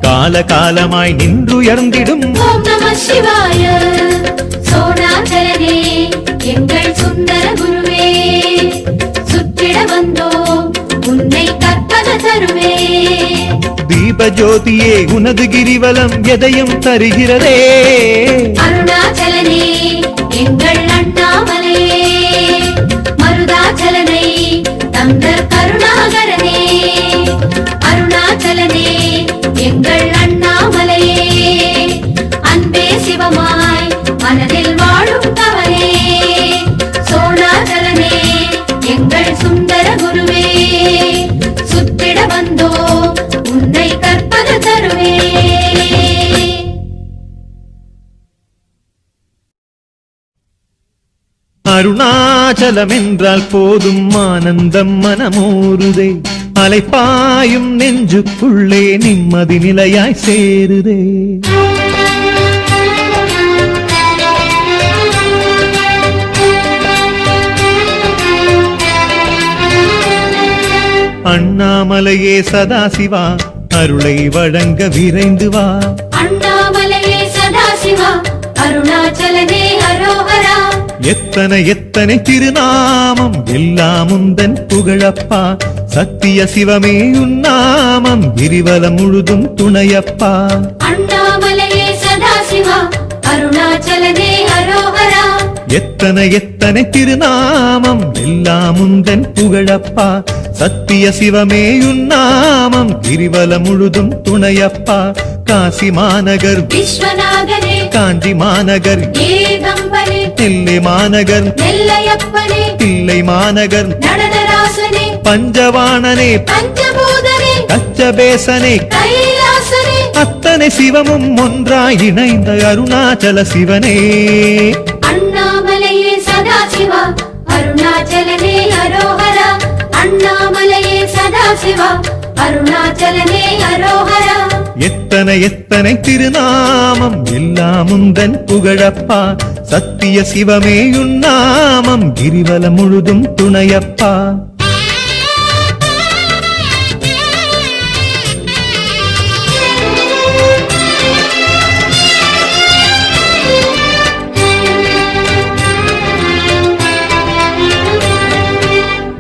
காலகாலமாய் நின்றுயர்ந்திடும் ஓம் நம சிவாய சோணாச்சலனே எங்கள் சுந்தர குருவே சுற்றிட வந்தோம் உன்னை கற்பக தருவே தீபஜோதியே உனது கிரிவலம் எதையும் தருகிறதே அருணாச்சலனே எங்கள் அண்ணாமலையே மருதாச்சலனை தந்த கருணாகரனே அருணாச்சலனே எங்கள் அண்ணாமலையே அன்பே சிவமாய் மனதில் வாழும் தவனே சோணாச்சலனே எங்கள் சுந்தர குருவே சுற்றிட வந்தோம் உன்னை கற்பக தருவே அருணாச்சலம் என்றால் போதும் ஆனந்தம் மனமோருதே அலைப்பாயும் நெஞ்சுக்குள்ளே நிம்மதி நிலையாய் சேருதே அண்ணாமலையே சதாசிவா அருளை வழங்க விரைந்து வா அண்ணாமலையே சதாசிவா அருணாச்சலனே அரோகரா எத்தனை எத்தனை திருநாமம் எல்லாம் உந்தன் புகழப்பா சத்திய சிவமே உன்னாமம் கிரிவலம் முழுதும் துணையப்பா அண்ணாமலையே சதாசிவா அருணாச்சலனே அரோகரா எத்தனை எத்தனை திருநாமம் எல்லாம் உந்தன் புகழப்பா சத்திய சிவமே உன்னாமம் கிரிவலம் முழுதும் துணையப்பா காசி மாநகர் விஸ்வநாதனே காஞ்சி மாநகர் ஏகம்பனே தில்லை மாநகர் நெல்லையப்பனே தில்லை மாநகர் நடனராசனே பஞ்சவாணனே பஞ்சபூதனே கச்சபேசனே கைலாசனே அத்தனை சிவமும் ஒன்றாய் இணைந்த அருணாச்சல சிவனே அண்ணாமலையே சதாசிவா அருணாச்சலனே அரோகரா அண்ணாமலையே சதாசிவா அருணாச்சலனே அரோகரா எத்தனை எத்தனை திருநாமம் எல்லாம் உந்தன் புகழப்பா சத்திய சிவமே உன்னாமம் கிரிவலம் முழுதும் துணையப்பா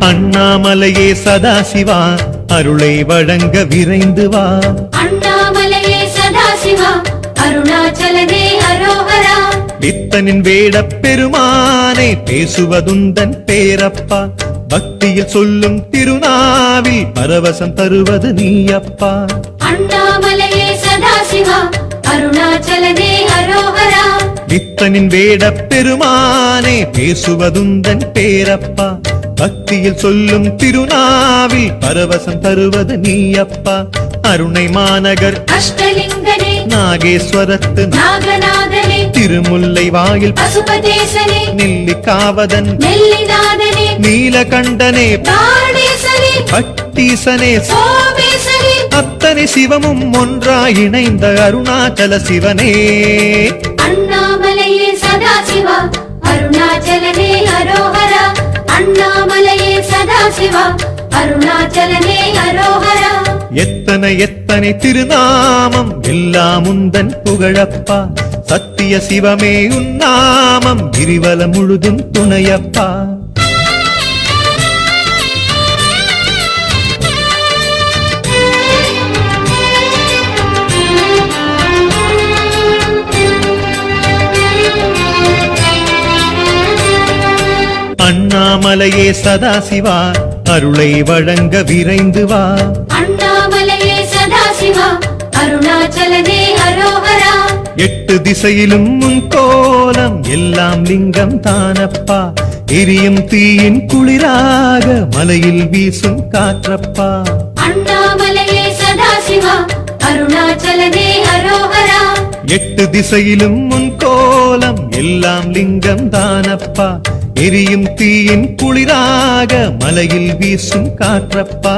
அண்ணாமலையே சதாசிவா அருளை வழங்க விரைந்து வா அண்ணாமலையே சதாசிவா அருணாச்சலனே அரோகரா பித்தனின் வேடப் பெருமானே பேசுவதுந்தன் பேரப்பா பக்தியில் சொல்லும் திருநாவில் பரவசம் தருவது நீயப்பா அண்ணாமலையே சதாசிவா அருணாச்சலனே அரோகரா பித்தனின் வேடப் பெருமானே பேசுவதுந்தன் பேரப்பா பக்தியில் சொல்லும் திருநாவில் பரவசம் தருவது நீயப்பா அருணை மாநகர் அஷ்டலிங்கனே நாகேஸ்வரத்து நாகநாதனே திருமுல்லை வாயில் பசுபதேசனே நெல்லிக்காவதன் நெல்லிநாதனே நீலகண்டனே தாரணேசனே பட்டீசனே சோமேசனே அத்தனை சிவமும் ஒன்றாய் இணைந்த அருணாச்சல சிவனே அண்ணாமலையே சதாசிவா அருணாச்சலனே அரோஹரா அண்ணாமலையே சதாசிவா அருணாச்சலனே அரோஹரா எத்தனை எத்தனை திருநாமம் எல்லாம் உந்தன் புகழப்பா சத்திய சிவமே உன்னாமம் கிரிவலம் முழுதும் துணையப்பா அண்ணாமலையே சதாசிவா அருளை வழங்க விரைந்து வா அண்ணாமலையே சதாசிவா அருணாச்சலனே அரோஹரா 8 திசையிலும் உன் கோலம் எல்லாம் லிங்கம் தானப்பா எரியும் தீயின் குளிராக மலையில் வீசும் காற்றப்பா அண்ணாமலையே சதாசிவா அருணாச்சலனே அரோஹரா 8 திசையிலும் உன் கோலம் எல்லாம் லிங்கம் தானப்பா எரியும் தீயின் குளிராக மலையில் வீசும் காற்றப்பா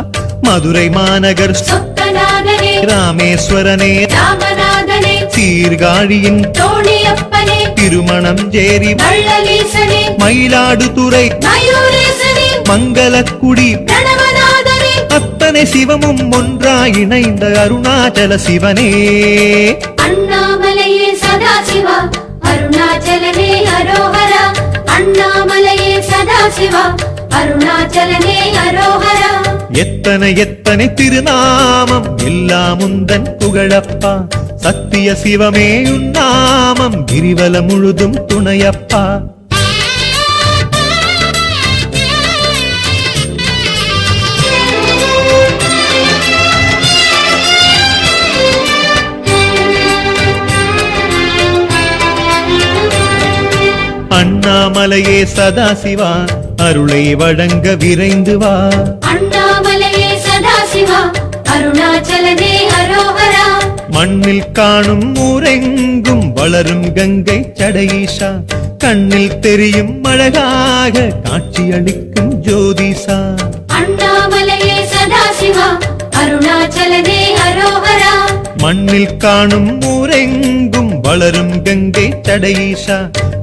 மதுரை மாநகர் சொக்கநாதனே ராமேஸ்வரனே ராமநாதனே சீர்காழியின் தோணியப்பனே திருமணம் ஜேரி வள்ளலீசனே மயிலாடுதுறை மயூரேசனே மங்களக்குடி பிரணவநாதனே அத்தனை சிவமும் ஒன்றாய் இணைந்த அருணாச்சல சிவனே அண்ணாமலையே சதாசிவா அருணாச்சலனே அரோஹரா அண்ணாமலையே சதாசிவா அருணாச்சலனே அரோஹரா எத்தனை எத்தனை திருநாமம் எல்லாம் உந்தன் புகழப்பா சத்திய சிவமே உன்னாமம் கிரிவலம் முழுதும் துணையப்பா அண்ணாமலையே சதாசிவா அருளை வழங்க விரைந்து வா அண்ணாமலையே சதாசிவா அருணாச்சலனே அரோஹரா மண்ணில் காணும் ஊரெங்கும் வளரும் கங்கை சடையீஷா கண்ணில் தெரியும் அழகாக காட்சியளிக்கும் ஜோதிஷா அண்ணாமலையே சதாசிவா அருணாச்சலனே அரோஹரா மண்ணில் காணும் ஊரெங்கும் வளரும் கங்கை சடையீஷா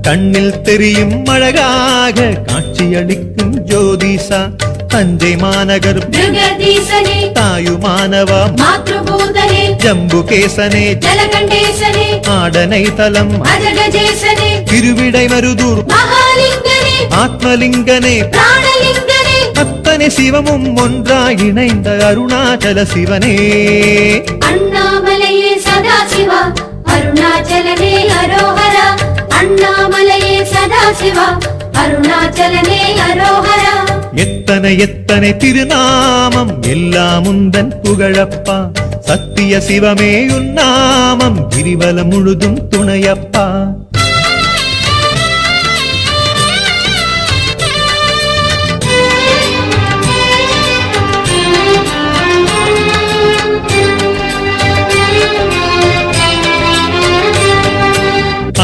கண்ணில் தெரியும் அழகாக காட்சியளிக்கும் ஜோதிஷா தஞ்சை மாநகர் ஜெகதீசனே தாயுமானவா மாத்ருபூதனே ஜம்புகேசனே ஜலகண்டேசனே ஆடனை தலம் அஜகஜேசனே திருவிடை மருதூர் மகாலிங்கனே ஆத்மலிங்கனே பிராணலிங்கனே அத்தனை சிவமும் ஒன்றாய் இணைந்த அருணாச்சல சிவனே அண்ணாமலையே சதாசிவா அருணாச்சலனே அரோஹரா அண்ணாமலையே சதாசிவா அருணாச்சலனே அரோஹரா எத்தனை எத்தனை திருநாமம் எல்லாம் உந்தன் புகழப்பா சத்திய சிவமே உன்னாமம் கிரிவலம் முழுதும் துணையப்பா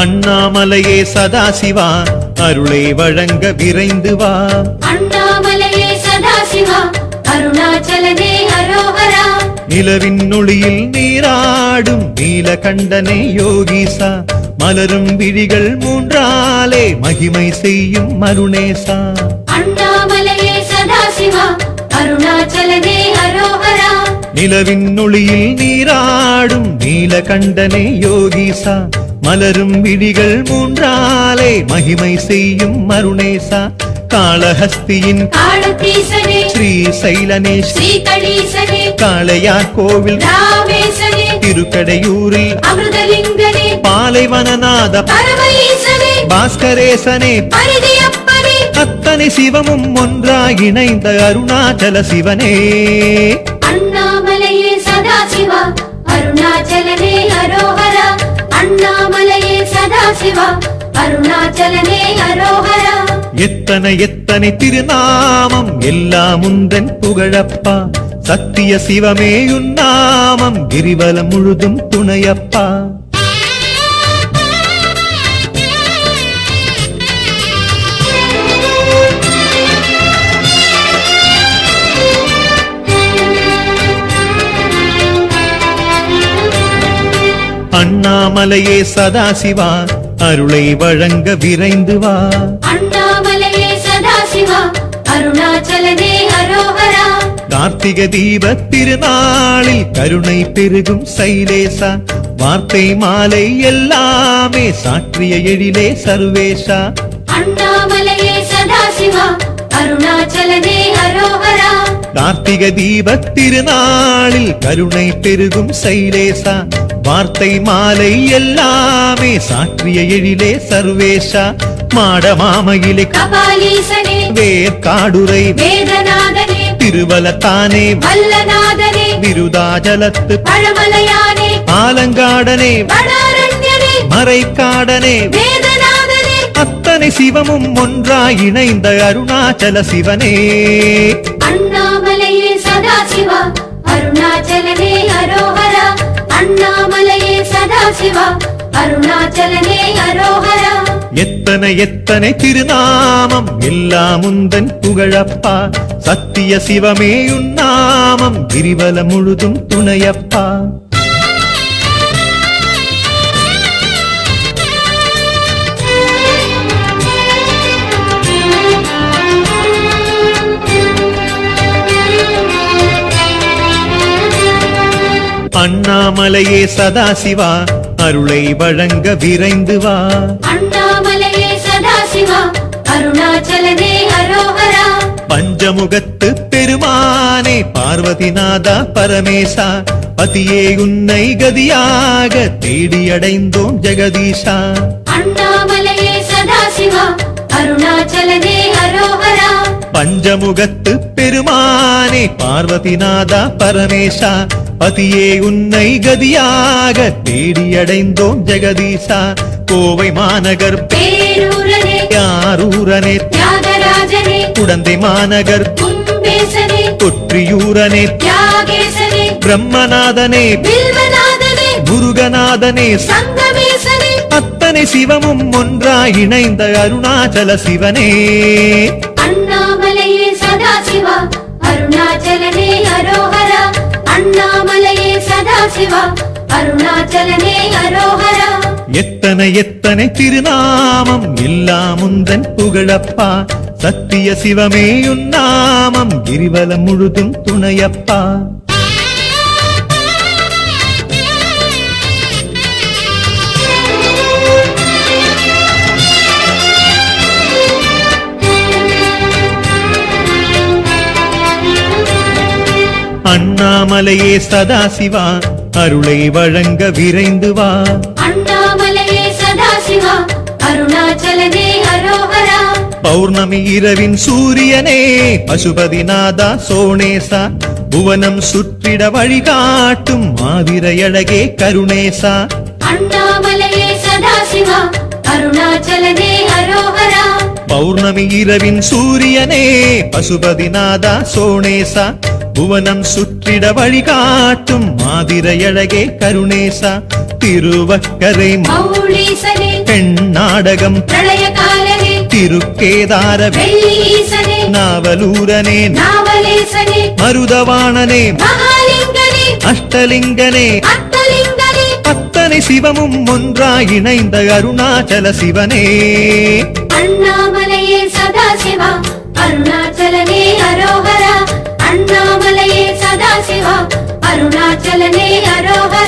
அண்ணாமலையே சதாசிவா அருளை வழங்க விரைந்து வா அண்ணாமலையே சதாசிவா அருணாச்சலனே அரோஹரா நிலவின் ஒளியில் நீராடும் நீலகண்டனே யோகிசா மலரும் விழிகள் மூன்றாலே மகிமை செய்யும் மருணேசா அண்ணாமலையே சதாசிவா அருணாச்சலனே அரோஹரா நிலவின் ஒளியில் நீராடும் நீலகண்டனே யோகிசா மலரும் விழிகள் மூன்றாலே மகிமை செய்யும் மருணேசா காளஹஸ்தியின் காளத்தீசனே ஸ்ரீ சைலனே ஸ்ரீகணீசனே காளையார் கோவில் ராமேசனே திருக்கடையூரில் அமிர்தலிங்கனே பாலைவனநாத பரமஈசனே பாஸ்கரேசனே பரிதியப்பனே அத்தனை சிவமும் ஒன்றாய் இணைந்த அருணாச்சல சிவனே அண்ணாமலையே சதாசிவா அருணாச்சலனே அரோஹரா அண்ணாமலையே சதாசிவா அருணாச்சலனே அரோஹரா எத்தனை எத்தனை திருநாமம் எல்லாம் உந்தன் புகழப்பா சத்திய சிவமே உன்னாமம் கிரிவலம் முழுதும் துணையப்பா அண்ணாமலையே சதாசிவா அருளை வழங்க விரைந்து வா. அண்ணாமலையே சதாசிவா அருணாச்சலனே அரோகரா. கார்த்திக தீப திருநாளில் கருணை பெருகும் சைலேசா வார்த்தை மாலை எல்லாமே சாற்றிய எழிலே சர்வேஷா. அண்ணாமலையே சதாசிவா அருணாச்சலனே அரோகரா. கார்த்திக தீப திருநாளில் கருணை பெருகும் சைலேசா வார்த்தை மாலை எல்லாமே சாற்றிய எழிலே சர்வேஷா. மாடமாமையிலே கபாலீசனே வேர்காடுரை வேதநாதனே திருவலத்தானே வல்லநாதனே விருதாஜலத்து பழமலையானே ஆலங்காடனே வடாரண்யனே மறைக்காடனே வேதநாதனே. அத்தனை சிவமும் ஒன்றாய் இணைந்த அருணாச்சல சிவனே. அண்ணாமலையே சதாசிவா அருணாச்சலனே அரோகரா. அண்ணாமலையே சதாசிவா அருணாச்சலனே அரோகரா. எத்தனை எத்தனை திருநாமம் எல்லாம் உந்தன் புகழப்பா. சத்திய சிவமே உன்னாமம் கிரிவல முழுதும் துணையப்பா. அண்ணாமலையே சதாசிவா அருளை வழங்க விரைந்து வா. அண்ணாமலையே சதாசிவா அருணாச்சலனே அரோகரா. பஞ்சமுகத்து பெருமானே பார்வதிநாதா பரமேசா பதியே உன்னை கதியாக தேடியடைந்தோம் ஜெகதீஷா. அண்ணாமலையே சதாசிவா அருணாச்சலனே அரோகரா. பஞ்சமுகத்து பெருமானே பார்வதிநாதா பரமேசா பதியே உன்னை கதியாக தேடியடைந்தோம் ஜெகதீசா. கோவை மாநகர் பேரூரனே யாரூரனே தியாகராஜனே குடந்தை மாநகர் கும்பேசனே கொற்றியூரனே தியாகேசனே பிரம்மநாதனே பில்வநாதனே முருகநாதனே சங்கமேசனே. அத்தனை சிவமும் ஒன்றாய் இணைந்த அருணாச்சல சிவனே. அண்ணாமலையே சதாசிவா அருணாச்சலனே அரோகரா. அண்ணாமலையே சதாசிவா அருணாச்சலனே அரோகரா. எத்தனை எத்தனை திருநாமம் எல்லாம் உந்தன் புகழப்பா. சத்திய சிவமே உன்னாமம் கிரிவலம் முழுதும் துணையப்பா. அண்ணாமலையே சதாசிவா அருளை வழங்க விரைந்து வா. அண்ணாமலையே சதாசிவா அருணாச்சலனே அரோகரா. பௌர்ணமி இரவின் சூரியனே பசுபதிநாதா சோணேசா புவனம் சுற்றிட வழிகாட்டும் மாதிரையழகே கருணேசா. அண்ணாமலையே சதாசிவா அருணாச்சலனே அரோகரா. பௌர்ணமி இரவின் சூரியனே பசுபதிநாதா சோணேசா புவனம் சுற்றிட வழிகாட்டும் மாதிரையழகே கருணேசா. திருவக்கரை மௌலீசனே பெண்ணாடகம் பிரளயகாலனே திருக்கேதார வெள்ளீசனே நாவலூரனே நாவலேசனே மருதவாணனே மகாலிங்கனே அஷ்டலிங்கனே அட்டலிங்கனே. அத்தனை சிவமும் ஒன்றாய் இணைந்த அருணாச்சல சிவனே. அண்ணாமலையே சதாசிவா அருணாச்சலனே அரோகரா. அண்ணாமலையே சதாசிவா அருணாச்சலனே அரோகரா.